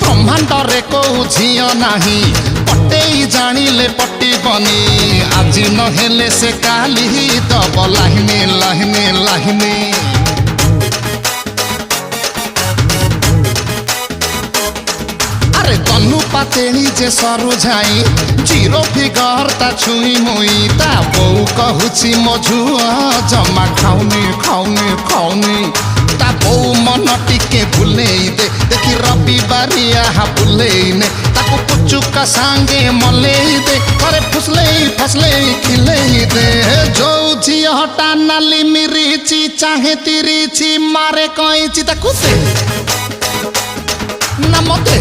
ब्रह्मांडरे को झियो नाही पटेई जानिले पटिबनी आज नहेले से काली दब लाहिनी लाहिनी लाहिनी अरे तनु पातेणी जे सरु जाई जीरो फिगर ता छुई मुई ता बौ कहूची मो झुआ जमा खाउनी खाउनी खाउनी ता बौ मन टिके भुलेई दे देखी रविवारिया बुलेने ताको पुचुका सांगे मलेई दे अरे फुसलेई फसलेई खिलेई दे जो झियटा नाली मिरीची चाहे तिरीची मारे कईची ताको दे ना मते